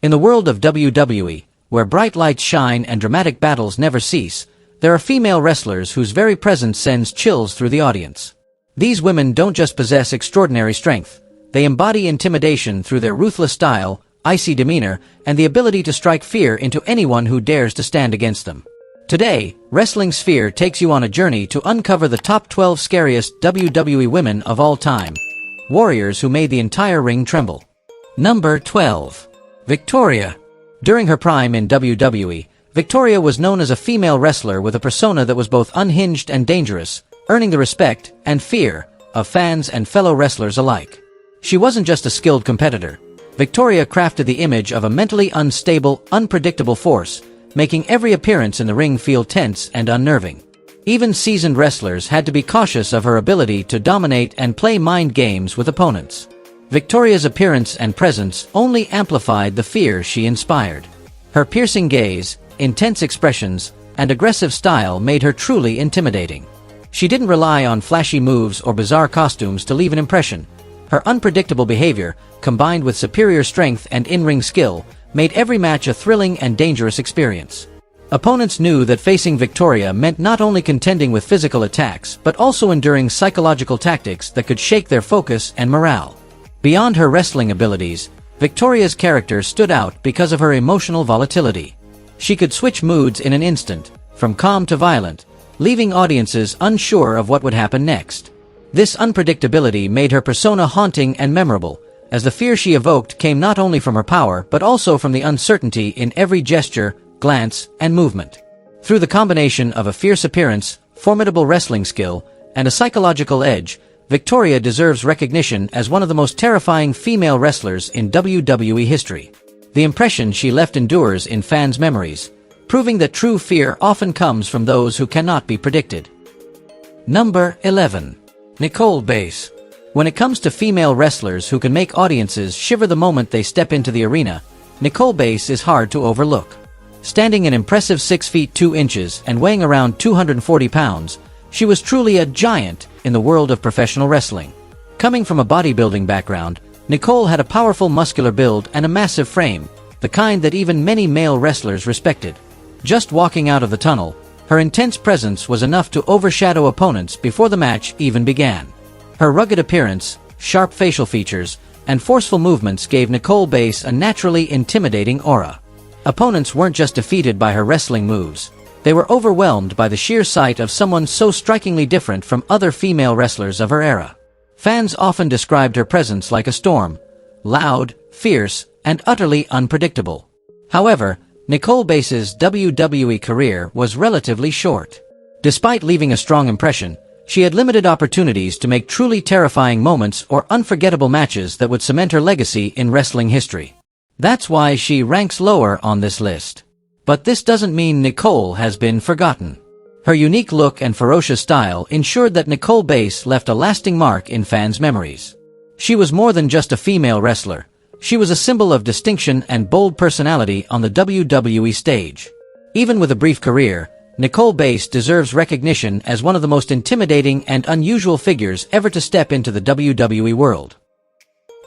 In the world of WWE, where bright lights shine and dramatic battles never cease, there are female wrestlers whose very presence sends chills through the audience. These women don't just possess extraordinary strength, they embody intimidation through their ruthless style, icy demeanor, and the ability to strike fear into anyone who dares to stand against them. Today, Wrestling Sphere takes you on a journey to uncover the top 12 scariest WWE women of all time. Warriors who made the entire ring tremble. Number 12. Victoria. During her prime in WWE, Victoria was known as a female wrestler with a persona that was both unhinged and dangerous, earning the respect and fear of fans and fellow wrestlers alike. She wasn't just a skilled competitor. Victoria crafted the image of a mentally unstable, unpredictable force, making every appearance in the ring feel tense and unnerving. Even seasoned wrestlers had to be cautious of her ability to dominate and play mind games with opponents. Victoria's appearance and presence only amplified the fear she inspired. Her piercing gaze, intense expressions, and aggressive style made her truly intimidating. She didn't rely on flashy moves or bizarre costumes to leave an impression. Her unpredictable behavior, combined with superior strength and in-ring skill, made every match a thrilling and dangerous experience. Opponents knew that facing Victoria meant not only contending with physical attacks but also enduring psychological tactics that could shake their focus and morale. Beyond her wrestling abilities, Victoria's character stood out because of her emotional volatility. She could switch moods in an instant, from calm to violent, leaving audiences unsure of what would happen next. This unpredictability made her persona haunting and memorable, as the fear she evoked came not only from her power but also from the uncertainty in every gesture, glance, and movement. Through the combination of a fierce appearance, formidable wrestling skill, and a psychological edge, Victoria deserves recognition as one of the most terrifying female wrestlers in WWE history. The impression she left endures in fans' memories, proving that true fear often comes from those who cannot be predicted. Number 11. Nicole Bass. When it comes to female wrestlers who can make audiences shiver the moment they step into the arena, Nicole Bass is hard to overlook. Standing an impressive 6 feet 2 inches and weighing around 240 pounds, she was truly a giant in the world of professional wrestling. Coming from a bodybuilding background, Nicole had a powerful muscular build and a massive frame, the kind that even many male wrestlers respected. Just walking out of the tunnel, her intense presence was enough to overshadow opponents before the match even began. Her rugged appearance, sharp facial features, and forceful movements gave Nicole Bass a naturally intimidating aura. Opponents weren't just defeated by her wrestling moves, they were overwhelmed by the sheer sight of someone so strikingly different from other female wrestlers of her era. Fans often described her presence like a storm, loud, fierce, and utterly unpredictable. However, Nicole Bass's WWE career was relatively short. Despite leaving a strong impression, she had limited opportunities to make truly terrifying moments or unforgettable matches that would cement her legacy in wrestling history. That's why she ranks lower on this list. But this doesn't mean Nicole has been forgotten. Her unique look and ferocious style ensured that Nicole Bass left a lasting mark in fans' memories. She was more than just a female wrestler. She was a symbol of distinction and bold personality on the WWE stage. Even with a brief career, Nicole Bass deserves recognition as one of the most intimidating and unusual figures ever to step into the WWE world.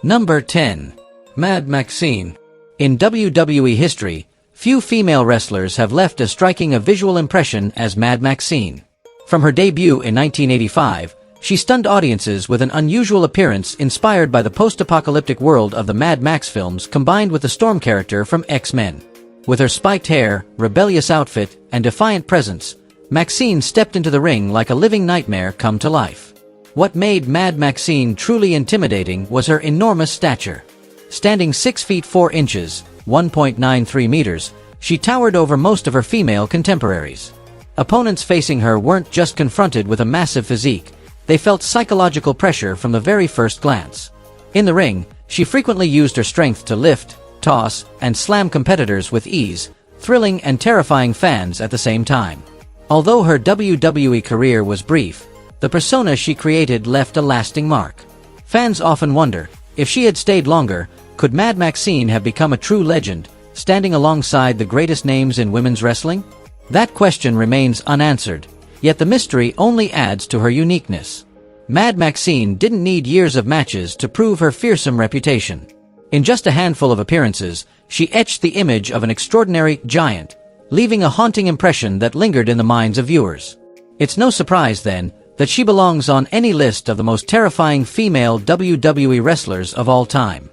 Number 10. Mad Maxine. In WWE history, few female wrestlers have left as striking a visual impression as Mad Maxine. From her debut in 1985, she stunned audiences with an unusual appearance inspired by the post-apocalyptic world of the Mad Max films combined with the Storm character from X-Men. With her spiked hair, rebellious outfit, and defiant presence, Maxine stepped into the ring like a living nightmare come to life. What made Mad Maxine truly intimidating was her enormous stature. Standing 6 feet 4 inches, 1.93 meters, she towered over most of her female contemporaries. Opponents facing her weren't just confronted with a massive physique, they felt psychological pressure from the very first glance. In the ring, she frequently used her strength to lift, toss, and slam competitors with ease, thrilling and terrifying fans at the same time. Although her WWE career was brief, the persona she created left a lasting mark. Fans often wonder, if she had stayed longer, could Mad Maxine have become a true legend, standing alongside the greatest names in women's wrestling? That question remains unanswered, yet the mystery only adds to her uniqueness. Mad Maxine didn't need years of matches to prove her fearsome reputation. In just a handful of appearances, she etched the image of an extraordinary giant, leaving a haunting impression that lingered in the minds of viewers. It's no surprise, then, that she belongs on any list of the most terrifying female WWE wrestlers of all time.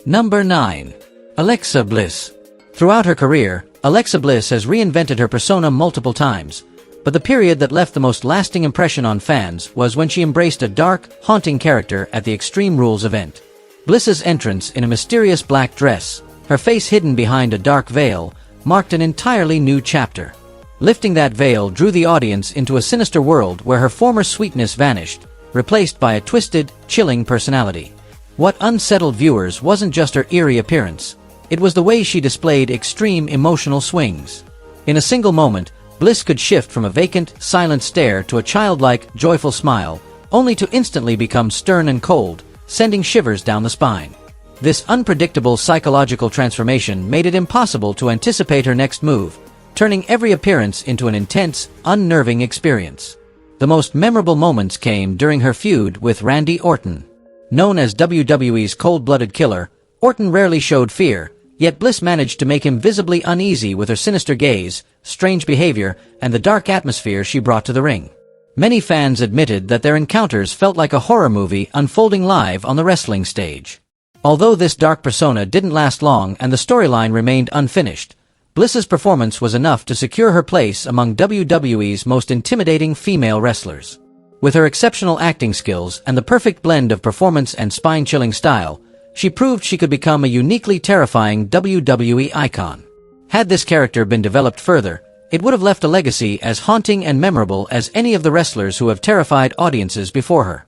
Number 9. Alexa Bliss. Throughout her career, Alexa Bliss has reinvented her persona multiple times, but the period that left the most lasting impression on fans was when she embraced a dark, haunting character at the Extreme Rules event. Bliss's entrance in a mysterious black dress, her face hidden behind a dark veil, marked an entirely new chapter. Lifting that veil drew the audience into a sinister world where her former sweetness vanished, replaced by a twisted, chilling personality. What unsettled viewers wasn't just her eerie appearance, it was the way she displayed extreme emotional swings. In a single moment, Bliss could shift from a vacant, silent stare to a childlike, joyful smile, only to instantly become stern and cold, sending shivers down the spine. This unpredictable psychological transformation made it impossible to anticipate her next move, turning every appearance into an intense, unnerving experience. The most memorable moments came during her feud with Randy Orton. Known as WWE's cold-blooded killer, Orton rarely showed fear, yet Bliss managed to make him visibly uneasy with her sinister gaze, strange behavior, and the dark atmosphere she brought to the ring. Many fans admitted that their encounters felt like a horror movie unfolding live on the wrestling stage. Although this dark persona didn't last long and the storyline remained unfinished, Bliss's performance was enough to secure her place among WWE's most intimidating female wrestlers. With her exceptional acting skills and the perfect blend of performance and spine-chilling style, she proved she could become a uniquely terrifying WWE icon. Had this character been developed further, it would have left a legacy as haunting and memorable as any of the wrestlers who have terrified audiences before her.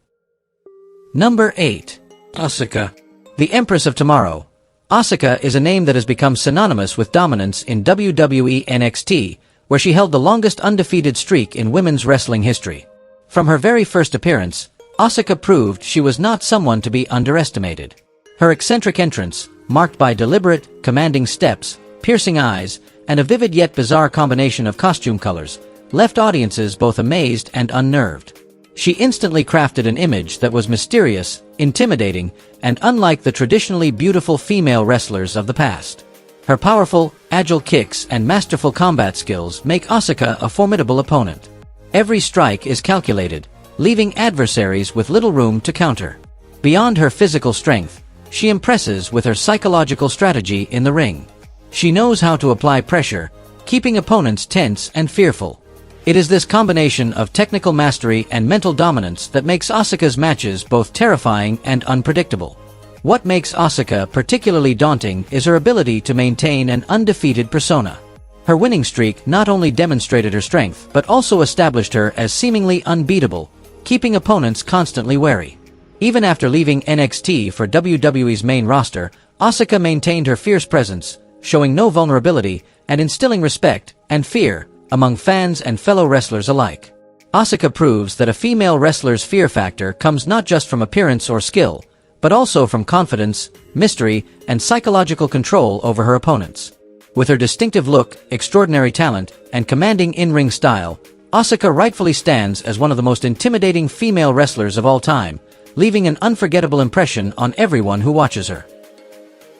Number 8. Asuka. The Empress of Tomorrow. Asuka is a name that has become synonymous with dominance in WWE NXT, where she held the longest undefeated streak in women's wrestling history. From her very first appearance, Asuka proved she was not someone to be underestimated. Her eccentric entrance, marked by deliberate, commanding steps, piercing eyes, and a vivid yet bizarre combination of costume colors, left audiences both amazed and unnerved. She instantly crafted an image that was mysterious, intimidating, and unlike the traditionally beautiful female wrestlers of the past. Her powerful, agile kicks and masterful combat skills make Asuka a formidable opponent. Every strike is calculated, leaving adversaries with little room to counter. Beyond her physical strength, she impresses with her psychological strategy in the ring. She knows how to apply pressure, keeping opponents tense and fearful. It is this combination of technical mastery and mental dominance that makes Asuka's matches both terrifying and unpredictable. What makes Asuka particularly daunting is her ability to maintain an undefeated persona. Her winning streak not only demonstrated her strength but also established her as seemingly unbeatable, keeping opponents constantly wary. Even after leaving NXT for WWE's main roster, Asuka maintained her fierce presence, showing no vulnerability and instilling respect and fear among fans and fellow wrestlers alike. Asuka proves that a female wrestler's fear factor comes not just from appearance or skill, but also from confidence, mystery, and psychological control over her opponents. With her distinctive look, extraordinary talent, and commanding in-ring style, Asuka rightfully stands as one of the most intimidating female wrestlers of all time, leaving an unforgettable impression on everyone who watches her.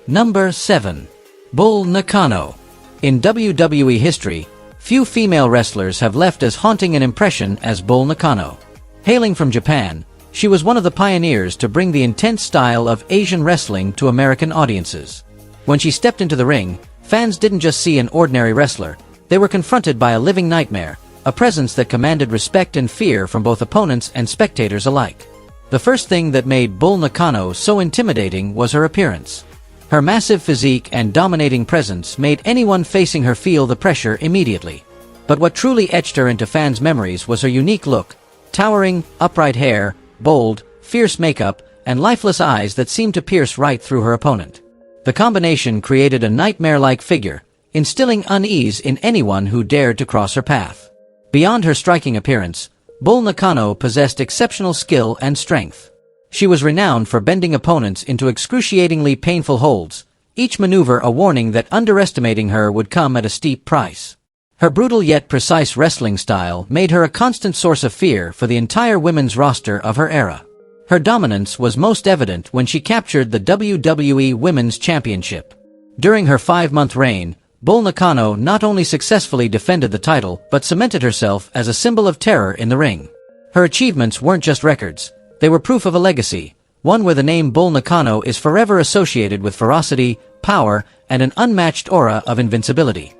Number 7. Bull Nakano. In WWE history, few female wrestlers have left as haunting an impression as Bull Nakano. Hailing from Japan, she was one of the pioneers to bring the intense style of Asian wrestling to American audiences. When she stepped into the ring, fans didn't just see an ordinary wrestler, they were confronted by a living nightmare, a presence that commanded respect and fear from both opponents and spectators alike. The first thing that made Bull Nakano so intimidating was her appearance. Her massive physique and dominating presence made anyone facing her feel the pressure immediately. But what truly etched her into fans' memories was her unique look: towering, upright hair, bold, fierce makeup, and lifeless eyes that seemed to pierce right through her opponent. The combination created a nightmare-like figure, instilling unease in anyone who dared to cross her path. Beyond her striking appearance, Bull Nakano possessed exceptional skill and strength. She was renowned for bending opponents into excruciatingly painful holds, each maneuver a warning that underestimating her would come at a steep price. Her brutal yet precise wrestling style made her a constant source of fear for the entire women's roster of her era. Her dominance was most evident when she captured the WWE Women's Championship. During her 5-month reign, Bull Nakano not only successfully defended the title but cemented herself as a symbol of terror in the ring. Her achievements weren't just records, they were proof of a legacy, one where the name Bull Nakano is forever associated with ferocity, power, and an unmatched aura of invincibility.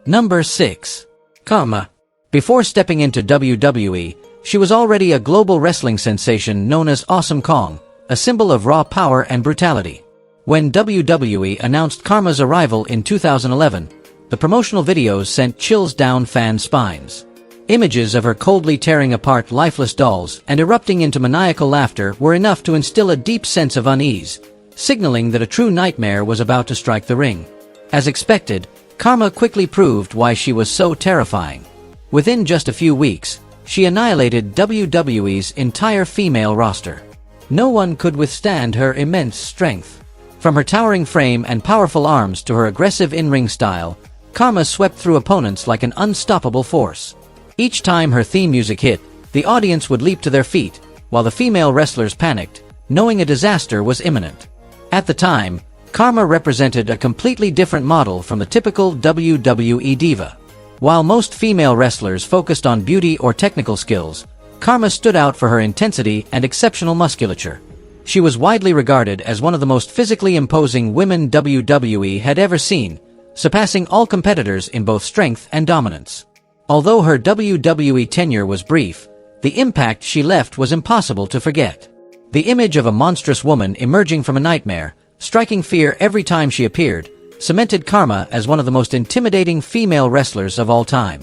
Number 6. Karma. Before stepping into WWE, she was already a global wrestling sensation known as Awesome Kong, a symbol of raw power and brutality. When WWE announced Karma's arrival in 2011, the promotional videos sent chills down fan spines. Images of her coldly tearing apart lifeless dolls and erupting into maniacal laughter were enough to instill a deep sense of unease, signaling that a true nightmare was about to strike the ring. As expected, Karma quickly proved why she was so terrifying. Within just a few weeks, she annihilated WWE's entire female roster. No one could withstand her immense strength. From her towering frame and powerful arms to her aggressive in-ring style, Karma swept through opponents like an unstoppable force. Each time her theme music hit, the audience would leap to their feet, while the female wrestlers panicked, knowing a disaster was imminent. At the time, Karma represented a completely different model from the typical WWE diva. While most female wrestlers focused on beauty or technical skills, Karma stood out for her intensity and exceptional musculature. She was widely regarded as one of the most physically imposing women WWE had ever seen, surpassing all competitors in both strength and dominance. Although her WWE tenure was brief, the impact she left was impossible to forget. The image of a monstrous woman emerging from a nightmare, striking fear every time she appeared, cemented Karma as one of the most intimidating female wrestlers of all time.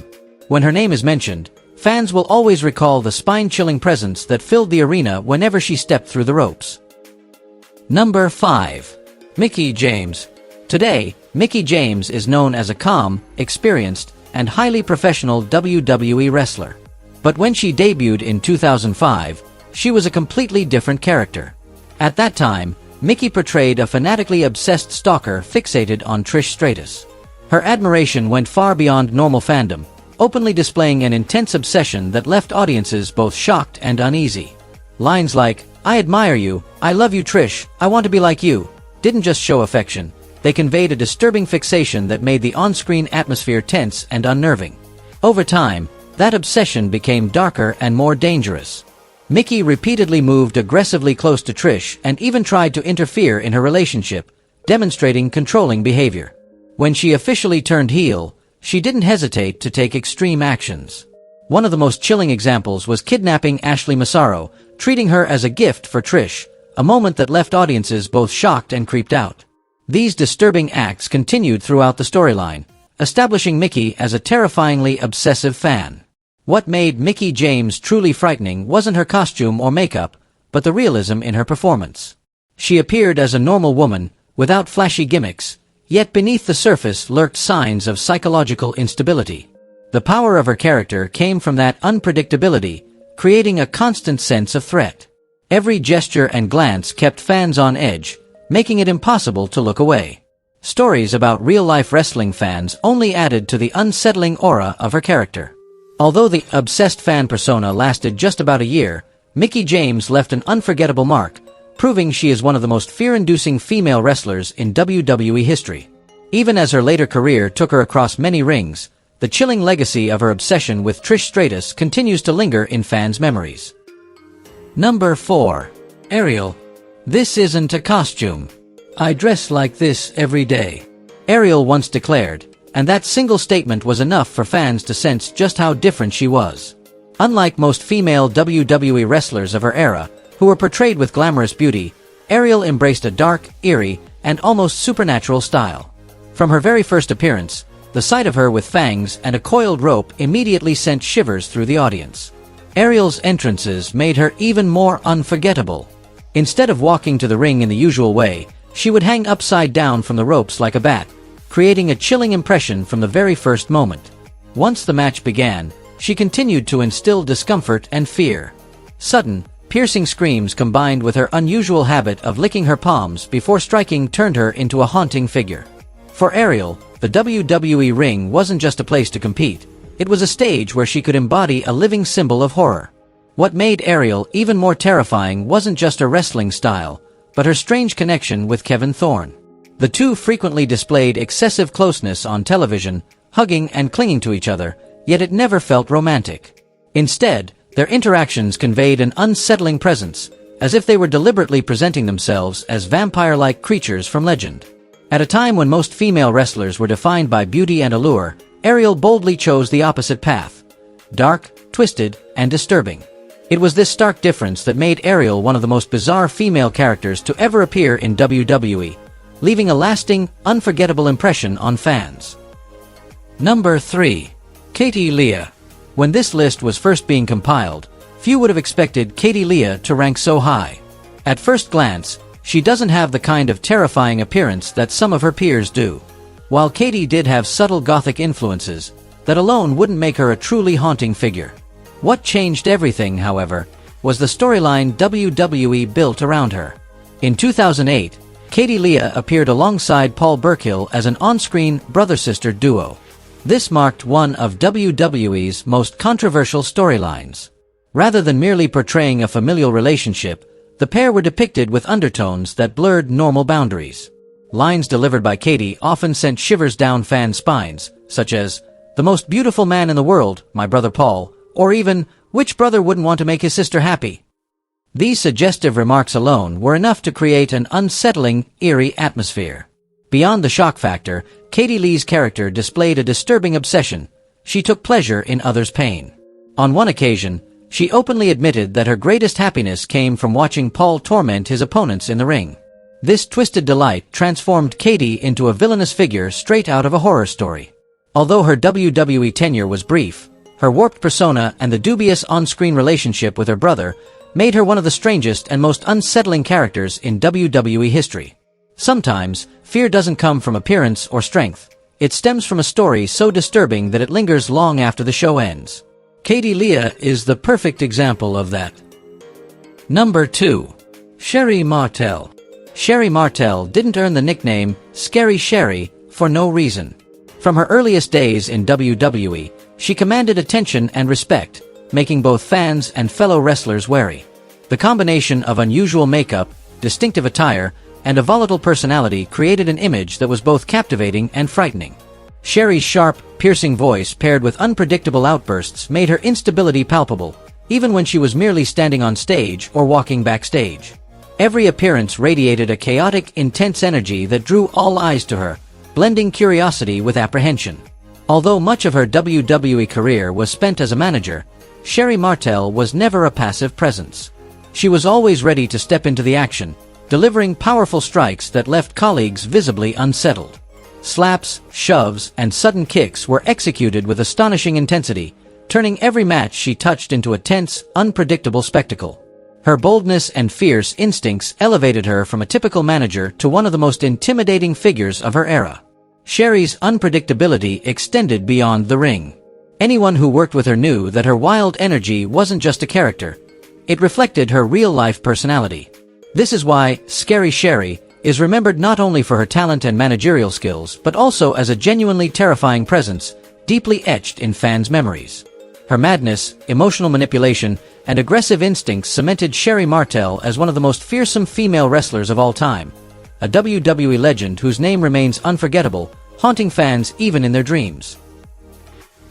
When her name is mentioned, fans will always recall the spine-chilling presence that filled the arena whenever she stepped through the ropes. Number 5. Mickie James. Today, Mickie James is known as a calm, experienced, and highly professional WWE wrestler. But when she debuted in 2005, she was a completely different character. At that time, Mickie portrayed a fanatically obsessed stalker fixated on Trish Stratus. Her admiration went far beyond normal fandom, openly displaying an intense obsession that left audiences both shocked and uneasy. Lines like, "I admire you, I love you Trish, I want to be like you," didn't just show affection. They conveyed a disturbing fixation that made the on-screen atmosphere tense and unnerving. Over time, that obsession became darker and more dangerous. Mickie repeatedly moved aggressively close to Trish and even tried to interfere in her relationship, demonstrating controlling behavior. When she officially turned heel, she didn't hesitate to take extreme actions. One of the most chilling examples was kidnapping Ashley Massaro, treating her as a gift for Trish, a moment that left audiences both shocked and creeped out. These disturbing acts continued throughout the storyline, establishing Mickie as a terrifyingly obsessive fan. What made Mickie James truly frightening wasn't her costume or makeup, but the realism in her performance. She appeared as a normal woman, without flashy gimmicks, yet beneath the surface lurked signs of psychological instability. The power of her character came from that unpredictability, creating a constant sense of threat. Every gesture and glance kept fans on edge, making it impossible to look away. Stories about real-life wrestling fans only added to the unsettling aura of her character. Although the obsessed fan persona lasted just about a year, Mickie James left an unforgettable mark, proving she is one of the most fear-inducing female wrestlers in WWE history. Even as her later career took her across many rings, the chilling legacy of her obsession with Trish Stratus continues to linger in fans' memories. Number 4. Ariel. This isn't a costume. I dress like this every day. Ariel once declared, and that single statement was enough for fans to sense just how different she was. Unlike most female WWE wrestlers of her era, who were portrayed with glamorous beauty, Ariel embraced a dark, eerie, and almost supernatural style. From her very first appearance, the sight of her with fangs and a coiled rope immediately sent shivers through the audience. Ariel's entrances made her even more unforgettable. Instead of walking to the ring in the usual way, she would hang upside down from the ropes like a bat, creating a chilling impression from the very first moment. Once the match began, she continued to instill discomfort and fear. Sudden, piercing screams combined with her unusual habit of licking her palms before striking turned her into a haunting figure. For Ariel, the WWE ring wasn't just a place to compete, it was a stage where she could embody a living symbol of horror. What made Ariel even more terrifying wasn't just her wrestling style, but her strange connection with Kevin Thorne. The two frequently displayed excessive closeness on television, hugging and clinging to each other, yet it never felt romantic. Instead, their interactions conveyed an unsettling presence, as if they were deliberately presenting themselves as vampire-like creatures from legend. At a time when most female wrestlers were defined by beauty and allure, Ariel boldly chose the opposite path. Dark, twisted, and disturbing. It was this stark difference that made Ariel one of the most bizarre female characters to ever appear in WWE, leaving a lasting, unforgettable impression on fans. Number 3. Katie Lea. When this list was first being compiled, few would have expected Katie Lea to rank so high. At first glance, she doesn't have the kind of terrifying appearance that some of her peers do. While Katie did have subtle gothic influences, that alone wouldn't make her a truly haunting figure. What changed everything, however, was the storyline WWE built around her. In 2008, Katie Lea appeared alongside Paul Burkill as an on-screen brother-sister duo. This marked one of WWE's most controversial storylines. Rather than merely portraying a familial relationship, the pair were depicted with undertones that blurred normal boundaries. Lines delivered by Katie often sent shivers down fan spines, such as, "The most beautiful man in the world, my brother Paul," or even, "Which brother wouldn't want to make his sister happy?" These suggestive remarks alone were enough to create an unsettling, eerie atmosphere. Beyond the shock factor, Katie Lee's character displayed a disturbing obsession. She took pleasure in others' pain. On one occasion, she openly admitted that her greatest happiness came from watching Paul torment his opponents in the ring. This twisted delight transformed Katie into a villainous figure straight out of a horror story. Although her WWE tenure was brief, her warped persona and the dubious on-screen relationship with her brother made her one of the strangest and most unsettling characters in WWE history. Sometimes, fear doesn't come from appearance or strength. It stems from a story so disturbing that it lingers long after the show ends. Katie Lea is the perfect example of that. Number 2. Sherry Martel. Sherry Martel didn't earn the nickname Scary Sherry for no reason. From her earliest days in WWE, she commanded attention and respect, making both fans and fellow wrestlers wary. The combination of unusual makeup, distinctive attire, and a volatile personality created an image that was both captivating and frightening. Sherry's sharp, piercing voice paired with unpredictable outbursts made her instability palpable, even when she was merely standing on stage or walking backstage. Every appearance radiated a chaotic, intense energy that drew all eyes to her, blending curiosity with apprehension. Although much of her WWE career was spent as a manager, Sherry Martel was never a passive presence. She was always ready to step into the action, delivering powerful strikes that left colleagues visibly unsettled. Slaps, shoves, and sudden kicks were executed with astonishing intensity, turning every match she touched into a tense, unpredictable spectacle. Her boldness and fierce instincts elevated her from a typical manager to one of the most intimidating figures of her era. Sherry's unpredictability extended beyond the ring. Anyone who worked with her knew that her wild energy wasn't just a character. It reflected her real-life personality. This is why Scary Sherry is remembered not only for her talent and managerial skills, but also as a genuinely terrifying presence, deeply etched in fans' memories. Her madness, emotional manipulation, and aggressive instincts cemented Sherry Martel as one of the most fearsome female wrestlers of all time, a WWE legend whose name remains unforgettable, haunting fans even in their dreams.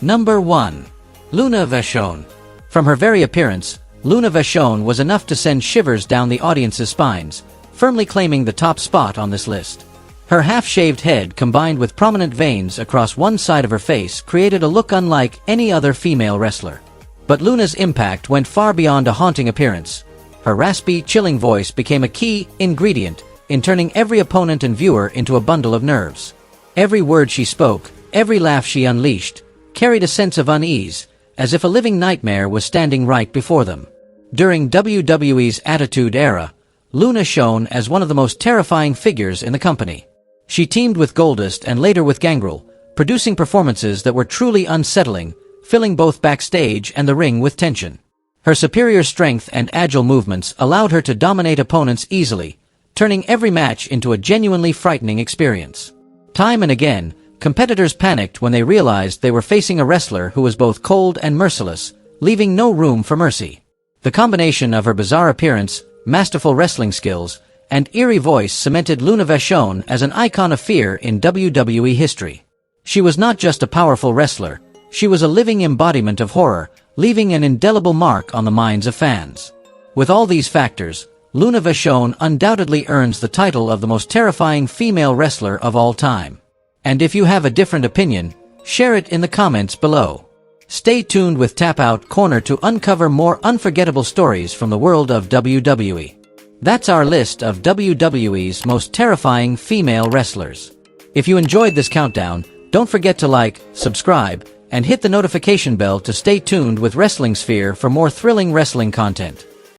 Number 1. Luna Vachon. From her very appearance, Luna Vachon was enough to send shivers down the audience's spines, firmly claiming the top spot on this list. Her half-shaved head combined with prominent veins across one side of her face created a look unlike any other female wrestler. But Luna's impact went far beyond a haunting appearance. Her raspy, chilling voice became a key ingredient in turning every opponent and viewer into a bundle of nerves. Every word she spoke, every laugh she unleashed, carried a sense of unease, as if a living nightmare was standing right before them. During WWE's Attitude Era, Luna shone as one of the most terrifying figures in the company. She teamed with Goldust and later with Gangrel, producing performances that were truly unsettling, filling both backstage and the ring with tension. Her superior strength and agile movements allowed her to dominate opponents easily, turning every match into a genuinely frightening experience. Time and again, competitors panicked when they realized they were facing a wrestler who was both cold and merciless, leaving no room for mercy. The combination of her bizarre appearance, masterful wrestling skills, and eerie voice cemented Luna Vachon as an icon of fear in WWE history. She was not just a powerful wrestler, she was a living embodiment of horror, leaving an indelible mark on the minds of fans. With all these factors, Luna Vachon undoubtedly earns the title of the most terrifying female wrestler of all time. And if you have a different opinion, share it in the comments below. Stay tuned with Tap Out Corner to uncover more unforgettable stories from the world of WWE. That's our list of WWE's most terrifying female wrestlers. If you enjoyed this countdown, don't forget to like, subscribe, and hit the notification bell to stay tuned with Wrestling Sphere for more thrilling wrestling content.